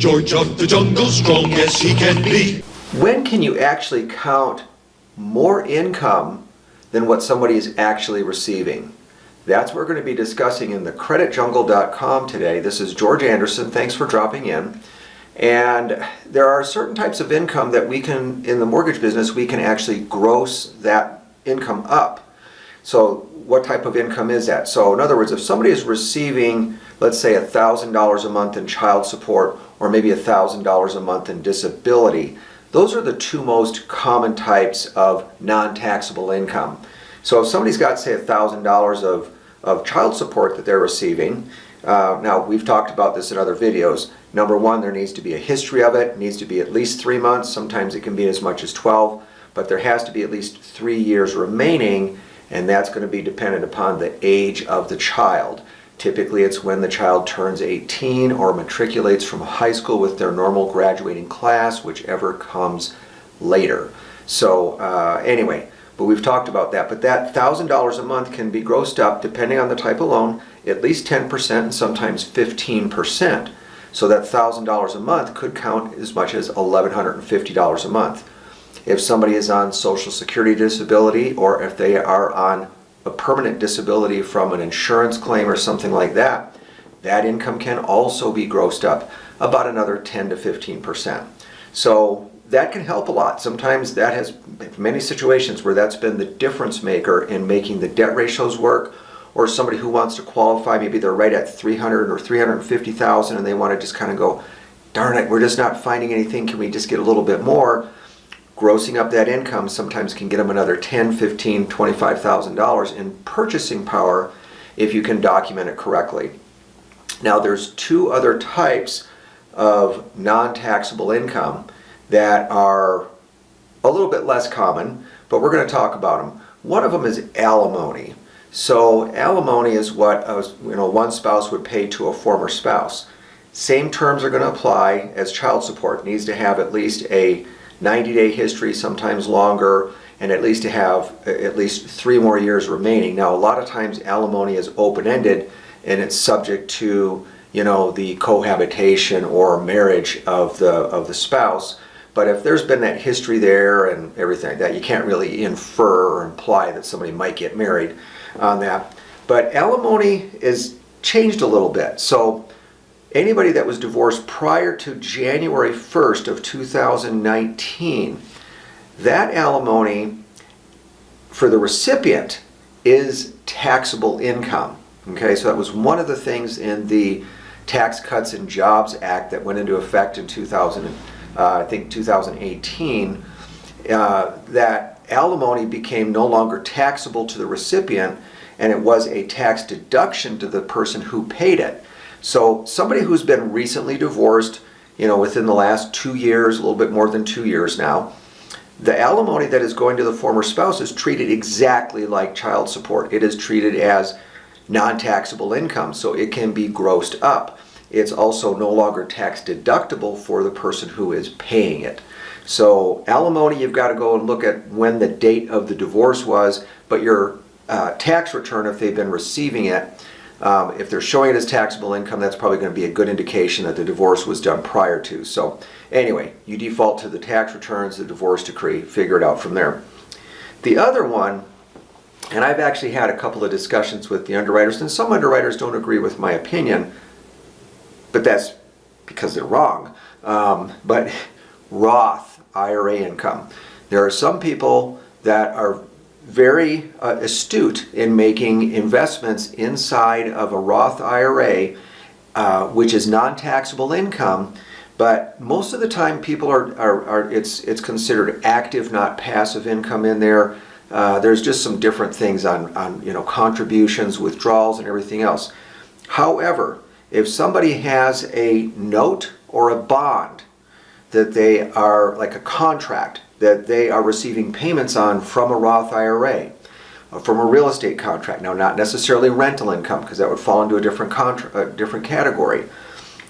George of the jungle, strong as he can be. When can you actually count more income than what somebody is actually receiving? That's what we're going to be discussing in the creditjungle.com today. This is George Anderson. Thanks for dropping in. And there are certain types of income that we can, in the mortgage business, we can actually gross that income up. So what type of income is that? So in other words, if somebody is receiving, let's say $1,000 a month in child support or maybe $1,000 a month in disability, those are the two most common types of non-taxable income. So if somebody's got, say, $1,000 of child support that they're receiving, now we've talked about this in other videos. Number one, there needs to be a history of it. It needs to be at least 3 months. Sometimes it can be as much as 12, but there has to be at least 3 years remaining, and that's going to be dependent upon the age of the child. Typically, it's when the child turns 18 or matriculates from high school with their normal graduating class, whichever comes later. So anyway, but we've talked about that. But that $1,000 a month can be grossed up, depending on the type of loan, at least 10% and sometimes 15%. So that $1,000 a month could count as much as $1,150 a month. If somebody is on Social Security disability, or if they are on a permanent disability from an insurance claim or something like that, that income can also be grossed up about another 10 to 15%. So that can help a lot. Sometimes that has many situations where that's been the difference maker in making the debt ratios work, or somebody who wants to qualify, maybe they're right at 300 or 350,000 and they want to just kind of go, darn it, we're just not finding anything, can we just get a little bit more? Grossing up that income sometimes can get them another $10,000, $15,000, $25,000 in purchasing power if you can document it correctly. Now there's two other types of non-taxable income that are a little bit less common, but we're going to talk about them. One of them is alimony. So alimony is what one spouse would pay to a former spouse. Same terms are going to apply as child support. It needs to have at least a 90-day history, sometimes longer, and at least to have at least 3 more years remaining. Now, a lot of times alimony is open-ended and it's subject to, the cohabitation or marriage of the spouse. But if there's been that history there and everything like that, you can't really infer or imply that somebody might get married on that. But alimony is changed a little bit. So anybody that was divorced prior to January 1st of 2019, that alimony for the recipient is taxable income. Okay, so that was one of the things in the Tax Cuts and Jobs Act that went into effect in 2018, that alimony became no longer taxable to the recipient, and it was a tax deduction to the person who paid it. So somebody who's been recently divorced, within the last 2 years, a little bit more than 2 years now, the alimony that is going to the former spouse is treated exactly like child support. It is treated as non-taxable income, so it can be grossed up. It's also no longer tax deductible for the person who is paying it. So alimony, you've got to go and look at when the date of the divorce was, but your tax return, if they've been receiving it, if they're showing it as taxable income, that's probably going to be a good indication that the divorce was done prior to. So anyway, you default to the tax returns, the divorce decree, figure it out from there. The other one, and I've actually had a couple of discussions with the underwriters, and some underwriters don't agree with my opinion, but that's because they're wrong. But Roth IRA income. There are some people that are very astute in making investments inside of a Roth IRA, which is non-taxable income, but most of the time people it's considered active, not passive income in there. There's just some different things on contributions, withdrawals, and everything else. However, if somebody has a note or a bond that they are, like a contract, that they are receiving payments on from a Roth IRA, from a real estate contract. Now, not necessarily rental income, because that would fall into a different category.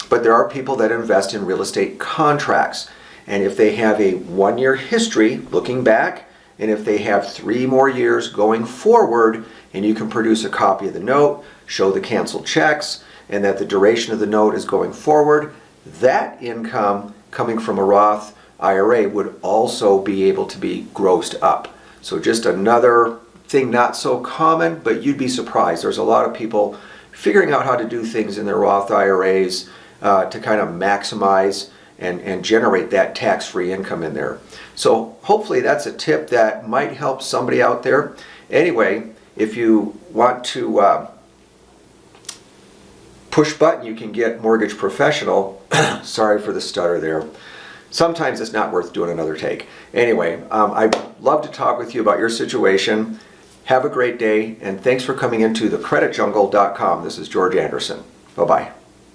But there are people that invest in real estate contracts. And if they have a 1-year history looking back, and if they have 3 more years going forward, and you can produce a copy of the note, show the canceled checks, and that the duration of the note is going forward, that income coming from a Roth IRA would also be able to be grossed up. So just another thing not so common, but you'd be surprised. There's a lot of people figuring out how to do things in their Roth IRAs to kind of maximize and generate that tax-free income in there. So hopefully that's a tip that might help somebody out there. Anyway, if you want to push button, you can get Mortgage Professional. Sorry for the stutter there. Sometimes it's not worth doing another take. Anyway, I'd love to talk with you about your situation. Have a great day, and thanks for coming into thecreditjungle.com. This is George Anderson. Bye-bye.